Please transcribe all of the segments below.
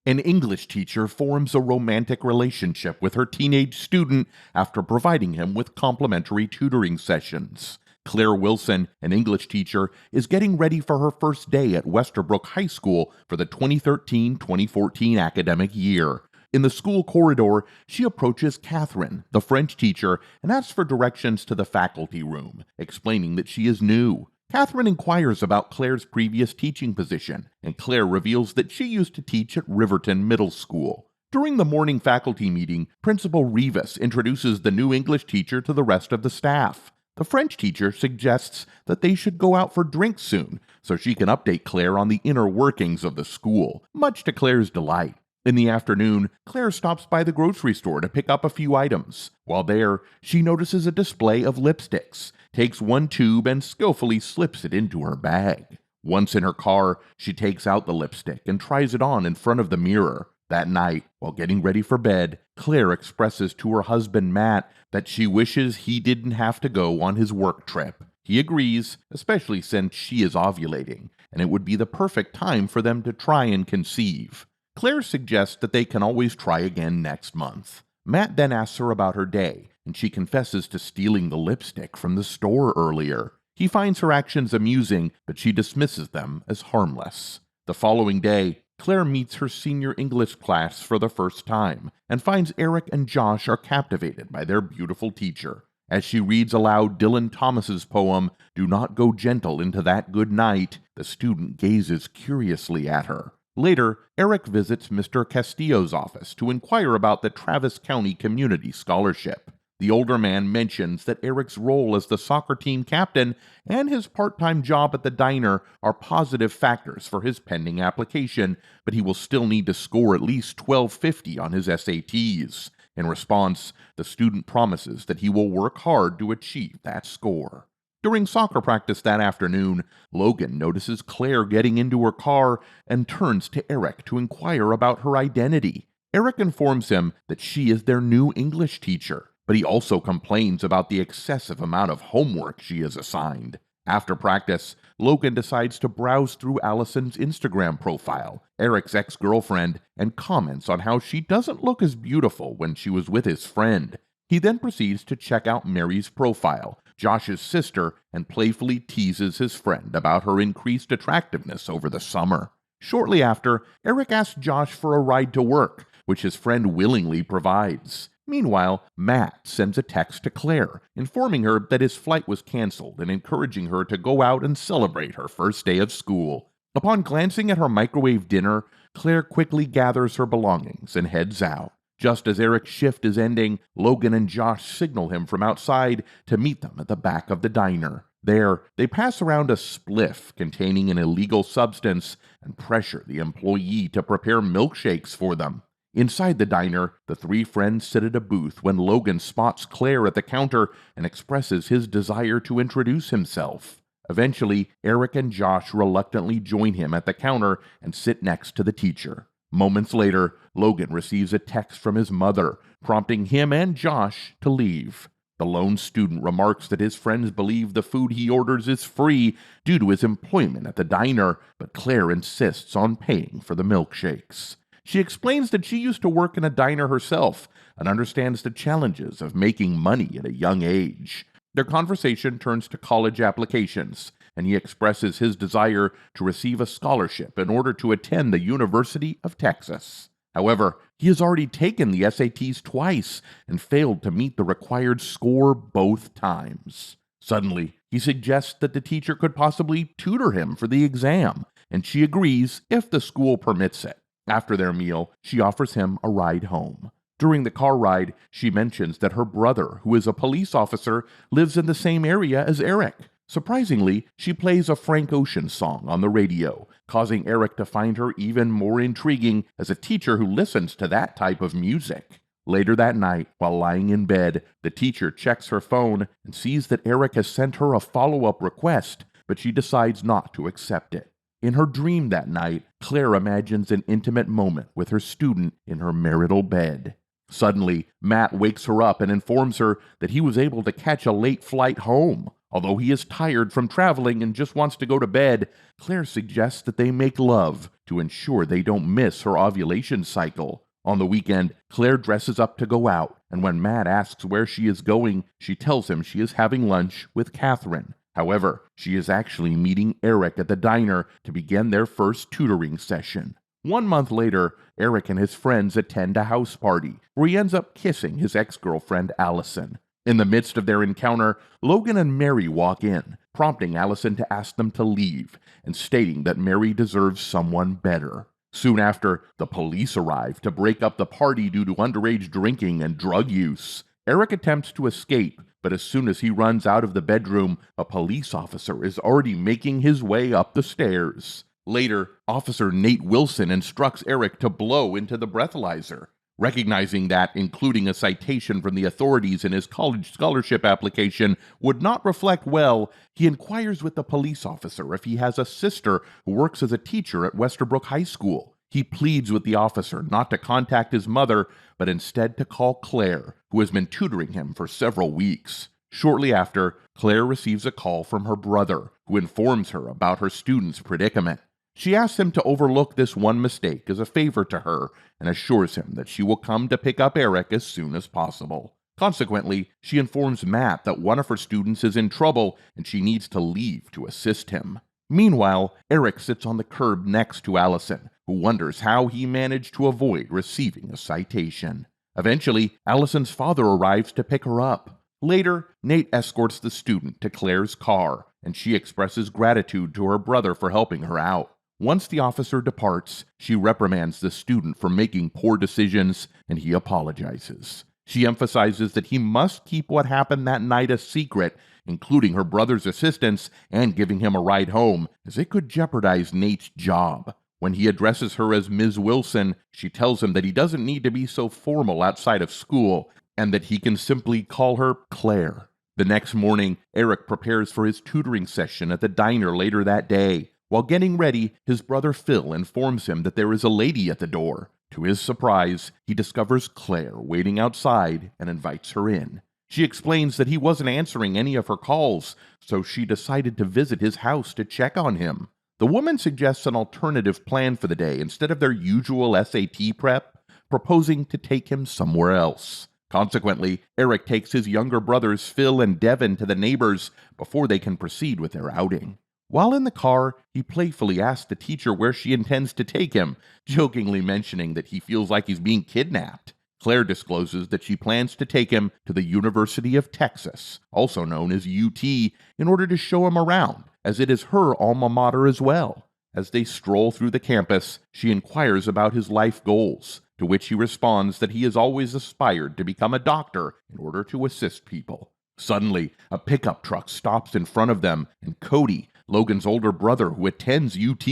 An English teacher forms a romantic relationship with her teenage student after providing him with complimentary tutoring sessions. Claire Wilson, an English teacher, is getting ready for her first day at Westerbrook High School for the 2013-2014 academic year. In the school corridor, she approaches Catherine, the French teacher, and asks for directions to the faculty room, explaining that she is new. Catherine inquires about Claire's previous teaching position, and Claire reveals that she used to teach at Riverton Middle School. During the morning faculty meeting, Principal Rivas introduces the new English teacher to the rest of the staff. The French teacher suggests that they should go out for drinks soon, so she can update Claire on the inner workings of the school, much to Claire's delight. In the afternoon, Claire stops by the grocery store to pick up a few items. While there, she notices a display of lipsticks, takes one tube and skillfully slips it into her bag. Once in her car, she takes out the lipstick and tries it on in front of the mirror. That night, while getting ready for bed, Claire expresses to her husband Matt that she wishes he didn't have to go on his work trip. He agrees, especially since she is ovulating, and it would be the perfect time for them to try and conceive. Claire suggests that they can always try again next month. Matt then asks her about her day, and she confesses to stealing the lipstick from the store earlier. He finds her actions amusing, but she dismisses them as harmless. The following day, Claire meets her senior English class for the first time, and finds Eric and Josh are captivated by their beautiful teacher. As she reads aloud Dylan Thomas's poem, "Do Not Go Gentle Into That Good Night," the student gazes curiously at her. Later, Eric visits Mr. Castillo's office to inquire about the Travis County Community Scholarship. The older man mentions that Eric's role as the soccer team captain and his part-time job at the diner are positive factors for his pending application, but he will still need to score at least 1250 on his SATs. In response, the student promises that he will work hard to achieve that score. During soccer practice that afternoon, Logan notices Claire getting into her car and turns to Eric to inquire about her identity. Eric informs him that she is their new English teacher, but he also complains about the excessive amount of homework she is assigned. After practice, Logan decides to browse through Allison's Instagram profile, Eric's ex-girlfriend, and comments on how she doesn't look as beautiful when she was with his friend. He then proceeds to check out Mary's profile, Josh's sister, and playfully teases his friend about her increased attractiveness over the summer. Shortly after, Eric asks Josh for a ride to work, which his friend willingly provides. Meanwhile, Matt sends a text to Claire, informing her that his flight was canceled and encouraging her to go out and celebrate her first day of school. Upon glancing at her microwave dinner, Claire quickly gathers her belongings and heads out. Just as Eric's shift is ending, Logan and Josh signal him from outside to meet them at the back of the diner. There, they pass around a spliff containing an illegal substance and pressure the employee to prepare milkshakes for them. Inside the diner, the three friends sit at a booth when Logan spots Claire at the counter and expresses his desire to introduce himself. Eventually, Eric and Josh reluctantly join him at the counter and sit next to the teacher. Moments later, Logan receives a text from his mother, prompting him and Josh to leave. The lone student remarks that his friends believe the food he orders is free due to his employment at the diner, but Claire insists on paying for the milkshakes. She explains that she used to work in a diner herself and understands the challenges of making money at a young age. Their conversation turns to college applications, and he expresses his desire to receive a scholarship in order to attend the University of Texas. However, he has already taken the SATs twice and failed to meet the required score both times. Suddenly, he suggests that the teacher could possibly tutor him for the exam, and she agrees if the school permits it. After their meal, she offers him a ride home. During the car ride, she mentions that her brother, who is a police officer, lives in the same area as Eric. Surprisingly, she plays a Frank Ocean song on the radio, causing Eric to find her even more intriguing as a teacher who listens to that type of music. Later that night, while lying in bed, the teacher checks her phone and sees that Eric has sent her a follow-up request, but she decides not to accept it. In her dream that night, Claire imagines an intimate moment with her student in her marital bed. Suddenly, Matt wakes her up and informs her that he was able to catch a late flight home. Although he is tired from traveling and just wants to go to bed, Claire suggests that they make love, to ensure they don't miss her ovulation cycle. On the weekend, Claire dresses up to go out, and when Matt asks where she is going, she tells him she is having lunch with Catherine. However, she is actually meeting Eric at the diner to begin their first tutoring session. 1 month later, Eric and his friends attend a house party, where he ends up kissing his ex-girlfriend Allison. In the midst of their encounter, Logan and Mary walk in, prompting Allison to ask them to leave, and stating that Mary deserves someone better. Soon after, the police arrive to break up the party due to underage drinking and drug use. Eric attempts to escape, but as soon as he runs out of the bedroom, a police officer is already making his way up the stairs. Later, Officer Nate Wilson instructs Eric to blow into the breathalyzer. Recognizing that including a citation from the authorities in his college scholarship application would not reflect well, he inquires with the police officer if he has a sister who works as a teacher at Westerbrook High School. He pleads with the officer not to contact his mother, but instead to call Claire, who has been tutoring him for several weeks. Shortly after, Claire receives a call from her brother, who informs her about her student's predicament. She asks him to overlook this one mistake as a favor to her and assures him that she will come to pick up Eric as soon as possible. Consequently, she informs Matt that one of her students is in trouble and she needs to leave to assist him. Meanwhile, Eric sits on the curb next to Allison, who wonders how he managed to avoid receiving a citation. Eventually, Allison's father arrives to pick her up. Later, Nate escorts the student to Claire's car, and she expresses gratitude to her brother for helping her out. Once the officer departs, she reprimands the student for making poor decisions, and he apologizes. She emphasizes that he must keep what happened that night a secret, including her brother's assistance and giving him a ride home, as it could jeopardize Nate's job. When he addresses her as Ms. Wilson, she tells him that he doesn't need to be so formal outside of school, and that he can simply call her Claire. The next morning, Eric prepares for his tutoring session at the diner later that day. While getting ready, his brother Phil informs him that there is a lady at the door. To his surprise, he discovers Claire waiting outside and invites her in. She explains that he wasn't answering any of her calls, so she decided to visit his house to check on him. The woman suggests an alternative plan for the day instead of their usual SAT prep, proposing to take him somewhere else. Consequently, Eric takes his younger brothers Phil and Devin to the neighbors before they can proceed with their outing. While in the car, he playfully asks the teacher where she intends to take him, jokingly mentioning that he feels like he's being kidnapped. Claire discloses that she plans to take him to the University of Texas, also known as UT, in order to show him around, as it is her alma mater as well. As they stroll through the campus, she inquires about his life goals, to which he responds that he has always aspired to become a doctor in order to assist people. Suddenly, a pickup truck stops in front of them, and Cody, Logan's older brother who attends UT,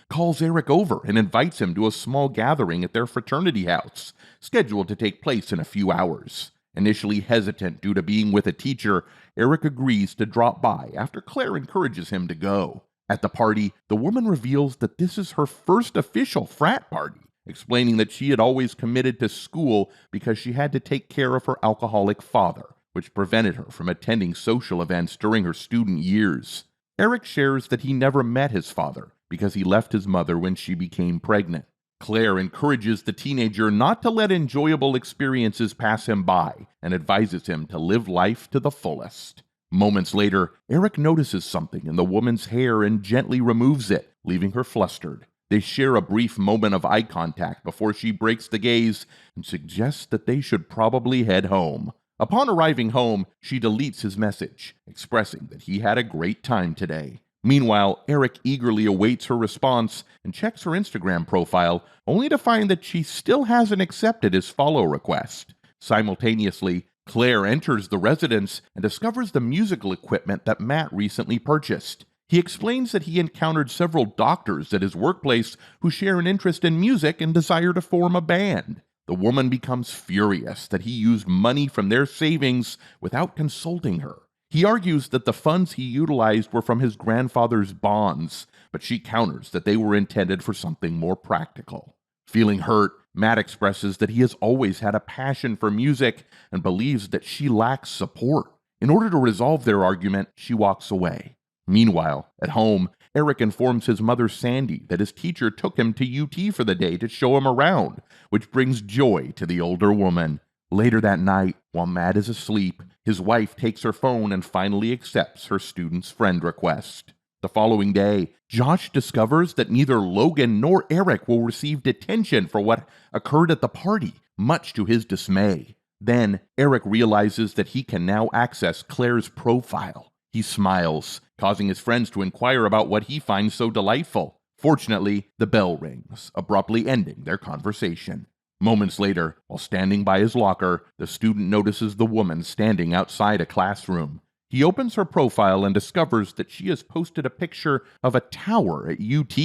calls Eric over and invites him to a small gathering at their fraternity house, scheduled to take place in a few hours. Initially hesitant due to being with a teacher, Eric agrees to drop by after Claire encourages him to go. At the party, the woman reveals that this is her first official frat party, explaining that she had always committed to school because she had to take care of her alcoholic father, which prevented her from attending social events during her student years. Eric shares that he never met his father because he left his mother when she became pregnant. Claire encourages the teenager not to let enjoyable experiences pass him by and advises him to live life to the fullest. Moments later, Eric notices something in the woman's hair and gently removes it, leaving her flustered. They share a brief moment of eye contact before she breaks the gaze and suggests that they should probably head home. Upon arriving home, she deletes his message, expressing that he had a great time today. Meanwhile, Eric eagerly awaits her response and checks her Instagram profile, only to find that she still hasn't accepted his follow request. Simultaneously, Claire enters the residence and discovers the musical equipment that Matt recently purchased. He explains that he encountered several doctors at his workplace who share an interest in music and desire to form a band. The woman becomes furious that he used money from their savings without consulting her. He argues that the funds he utilized were from his grandfather's bonds, but she counters that they were intended for something more practical. Feeling hurt, Matt expresses that he has always had a passion for music and believes that she lacks support. In order to resolve their argument, she walks away. Meanwhile, at home, Eric informs his mother Sandy that his teacher took him to UT for the day to show him around, which brings joy to the older woman. Later that night, while Matt is asleep, his wife takes her phone and finally accepts her student's friend request. The following day, Josh discovers that neither Logan nor Eric will receive detention for what occurred at the party, much to his dismay. Then, Eric realizes that he can now access Claire's profile. He smiles, causing his friends to inquire about what he finds so delightful. Fortunately, the bell rings, abruptly ending their conversation. Moments later, while standing by his locker, the student notices the woman standing outside a classroom. He opens her profile and discovers that she has posted a picture of a tower at UT,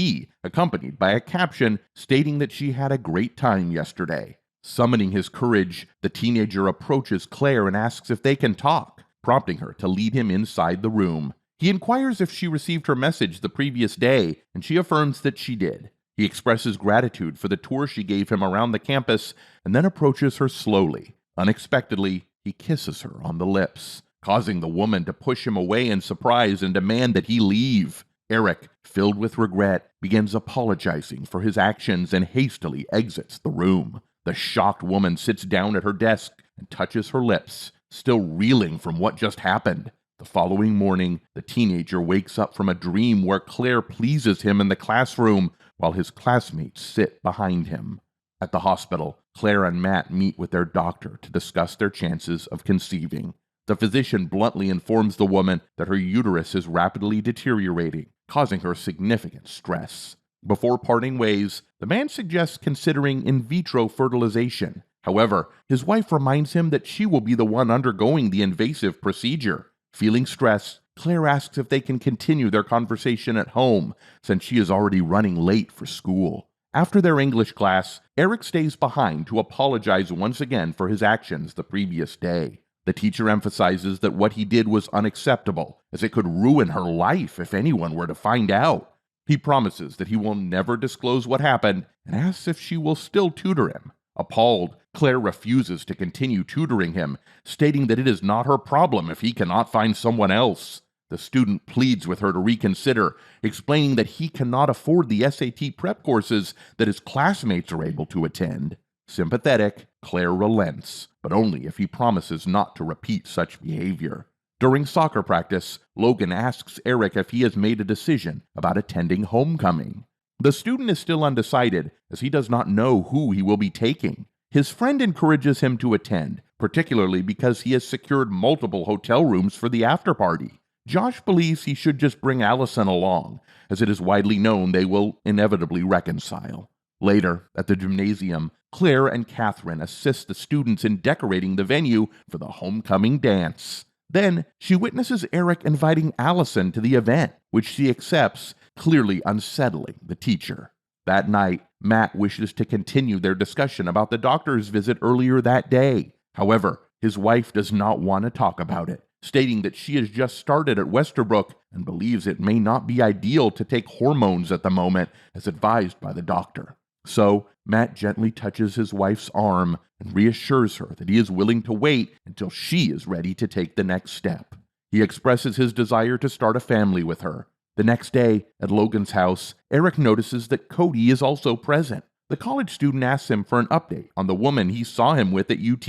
accompanied by a caption stating that she had a great time yesterday. Summoning his courage, the teenager approaches Claire and asks if they can talk, prompting her to lead him inside the room. He inquires if she received her message the previous day, and she affirms that she did. He expresses gratitude for the tour she gave him around the campus and then approaches her slowly. Unexpectedly, he kisses her on the lips, causing the woman to push him away in surprise and demand that he leave. Eric, filled with regret, begins apologizing for his actions and hastily exits the room. The shocked woman sits down at her desk and touches her lips, still reeling from what just happened. The following morning, the teenager wakes up from a dream where Claire pleases him in the classroom while his classmates sit behind him. At the hospital, Claire and Matt meet with their doctor to discuss their chances of conceiving. The physician bluntly informs the woman that her uterus is rapidly deteriorating, causing her significant stress. Before parting ways, the man suggests considering in vitro fertilization. However, his wife reminds him that she will be the one undergoing the invasive procedure. Feeling stressed, Claire asks if they can continue their conversation at home, since she is already running late for school. After their English class, Eric stays behind to apologize once again for his actions the previous day. The teacher emphasizes that what he did was unacceptable, as it could ruin her life if anyone were to find out. He promises that he will never disclose what happened and asks if she will still tutor him. Appalled, Claire refuses to continue tutoring him, stating that it is not her problem if he cannot find someone else. The student pleads with her to reconsider, explaining that he cannot afford the SAT prep courses that his classmates are able to attend. Sympathetic, Claire relents, but only if he promises not to repeat such behavior. During soccer practice, Logan asks Eric if he has made a decision about attending homecoming. The student is still undecided, as he does not know who he will be taking. His friend encourages him to attend, particularly because he has secured multiple hotel rooms for the after-party. Josh believes he should just bring Allison along, as it is widely known they will inevitably reconcile. Later, at the gymnasium, Claire and Catherine assist the students in decorating the venue for the homecoming dance. Then, she witnesses Eric inviting Allison to the event, which she accepts, clearly unsettling the teacher. That night, Matt wishes to continue their discussion about the doctor's visit earlier that day. However, his wife does not want to talk about it, stating that she has just started at Westerbrook and believes it may not be ideal to take hormones at the moment, as advised by the doctor. So, Matt gently touches his wife's arm and reassures her that he is willing to wait until she is ready to take the next step. He expresses his desire to start a family with her. The next day, at Logan's house, Eric notices that Cody is also present. The college student asks him for an update on the woman he saw him with at UT.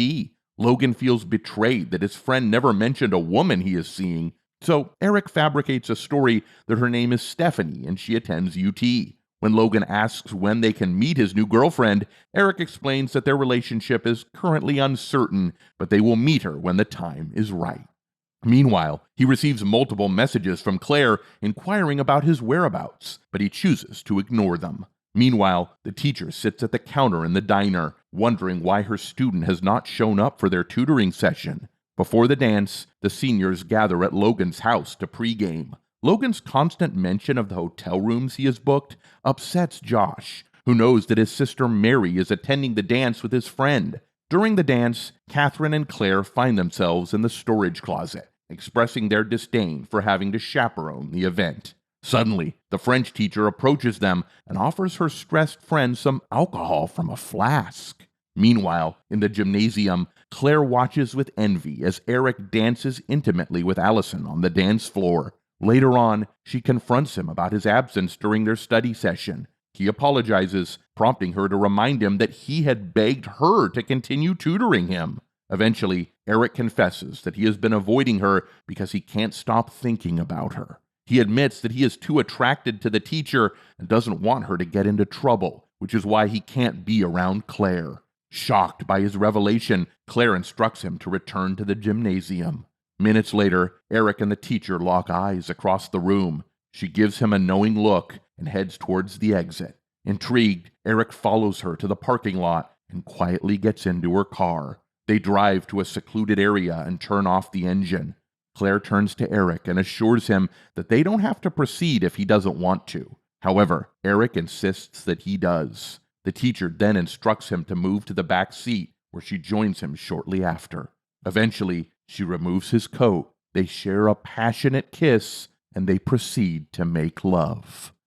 Logan feels betrayed that his friend never mentioned a woman he is seeing, so Eric fabricates a story that her name is Stephanie and she attends UT. When Logan asks when they can meet his new girlfriend, Eric explains that their relationship is currently uncertain, but they will meet her when the time is right. Meanwhile, he receives multiple messages from Claire inquiring about his whereabouts, but he chooses to ignore them. Meanwhile, the teacher sits at the counter in the diner, wondering why her student has not shown up for their tutoring session. Before the dance, the seniors gather at Logan's house to pregame. Logan's constant mention of the hotel rooms he has booked upsets Josh, who knows that his sister Mary is attending the dance with his friend. During the dance, Catherine and Claire find themselves in the storage closet, expressing their disdain for having to chaperone the event. Suddenly, the French teacher approaches them and offers her stressed friend some alcohol from a flask. Meanwhile, in the gymnasium, Claire watches with envy as Eric dances intimately with Allison on the dance floor. Later on, she confronts him about his absence during their study session. He apologizes, prompting her to remind him that he had begged her to continue tutoring him. Eventually, Eric confesses that he has been avoiding her because he can't stop thinking about her. He admits that he is too attracted to the teacher and doesn't want her to get into trouble, which is why he can't be around Claire. Shocked by his revelation, Claire instructs him to return to the gymnasium. Minutes later, Eric and the teacher lock eyes across the room. She gives him a knowing look and heads towards the exit. Intrigued, Eric follows her to the parking lot and quietly gets into her car. They drive to a secluded area and turn off the engine. Claire turns to Eric and assures him that they don't have to proceed if he doesn't want to. However, Eric insists that he does. The teacher then instructs him to move to the back seat, where she joins him shortly after. Eventually, she removes his coat, they share a passionate kiss, and they proceed to make love.